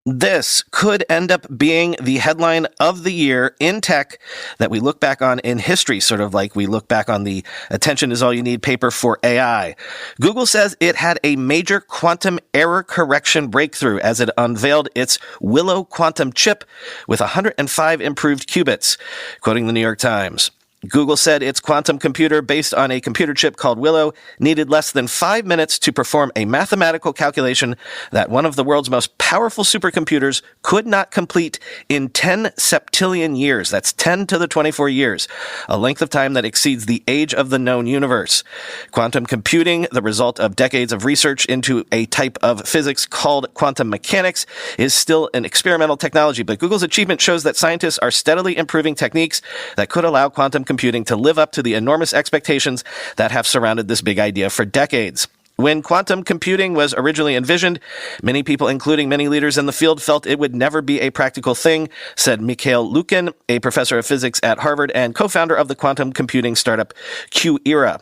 This could end up being the headline of the year in tech that we look back on in history, sort of like we look back on the attention is all you need paper for AI. Google says it had a major quantum error correction breakthrough as it unveiled its Willow quantum chip with 105 improved qubits, quoting the New York Times. Google said its quantum computer, based on a computer chip called Willow, needed less than 5 minutes to perform a mathematical calculation that one of the world's most powerful supercomputers could not complete in 10 septillion years. That's 10 to the 24 years, a length of time that exceeds the age of the known universe. Quantum computing, the result of decades of research into a type of physics called quantum mechanics, is still an experimental technology, but Google's achievement shows that scientists are steadily improving techniques that could allow quantum computing to live up to the enormous expectations that have surrounded this big idea for decades. When quantum computing was originally envisioned, many people, including many leaders in the field, felt it would never be a practical thing, said Mikhail Lukin, a professor of physics at Harvard and co-founder of the quantum computing startup QEra.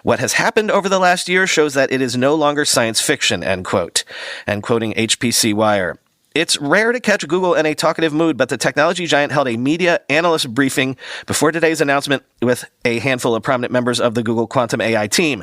What has happened over the last year shows that it is no longer science fiction, end quote. And quoting HPC Wire. It's rare to catch Google in a talkative mood, but the technology giant held a media analyst briefing before today's announcement with a handful of prominent members of the Google Quantum AI team.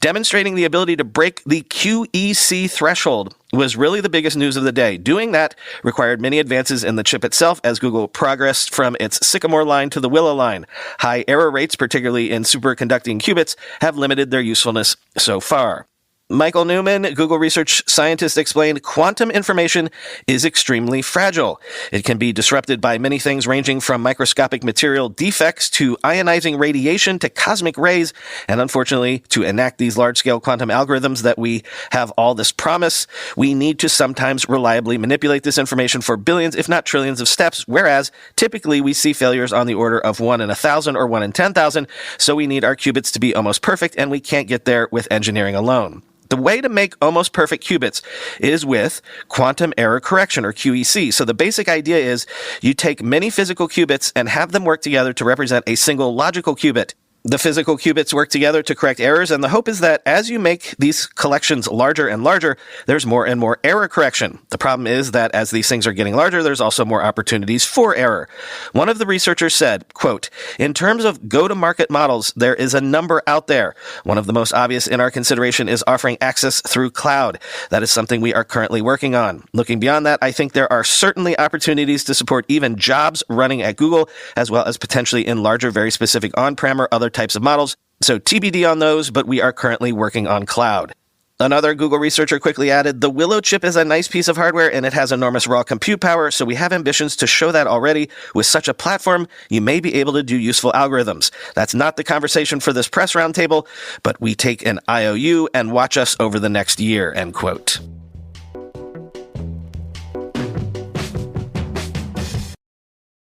Demonstrating the ability to break the QEC threshold was really the biggest news of the day. Doing that required many advances in the chip itself as Google progressed from its Sycamore line to the Willow line. High error rates, particularly in superconducting qubits, have limited their usefulness so far. Michael Newman, Google research scientist, explained quantum information is extremely fragile. It can be disrupted by many things ranging from microscopic material defects to ionizing radiation to cosmic rays. And unfortunately, to enact these large-scale quantum algorithms that we have all this promise, we need to sometimes reliably manipulate this information for billions, if not trillions of steps, whereas typically we see failures on the order of 1 in 1,000 or 1 in 10,000. So we need our qubits to be almost perfect, and we can't get there with engineering alone. The way to make almost perfect qubits is with quantum error correction, or QEC. So the basic idea is you take many physical qubits and have them work together to represent a single logical qubit. The physical qubits work together to correct errors, and the hope is that as you make these collections larger and larger, there's more and more error correction. The problem is that as these things are getting larger, there's also more opportunities for error. One of the researchers said, quote, "In terms of go-to-market models, there is a number out there. One of the most obvious in our consideration is offering access through cloud. That is something we are currently working on. Looking beyond that, I think there are certainly opportunities to support even jobs running at Google, as well as potentially in larger, very specific on-prem or other types of models. So TBD on those, but we are currently working on cloud." Another Google researcher quickly added, "The Willow chip is a nice piece of hardware and it has enormous raw compute power, so we have ambitions to show that already. With such a platform, you may be able to do useful algorithms. That's not the conversation for this press roundtable, but we take an IOU and watch us over the next year," end quote.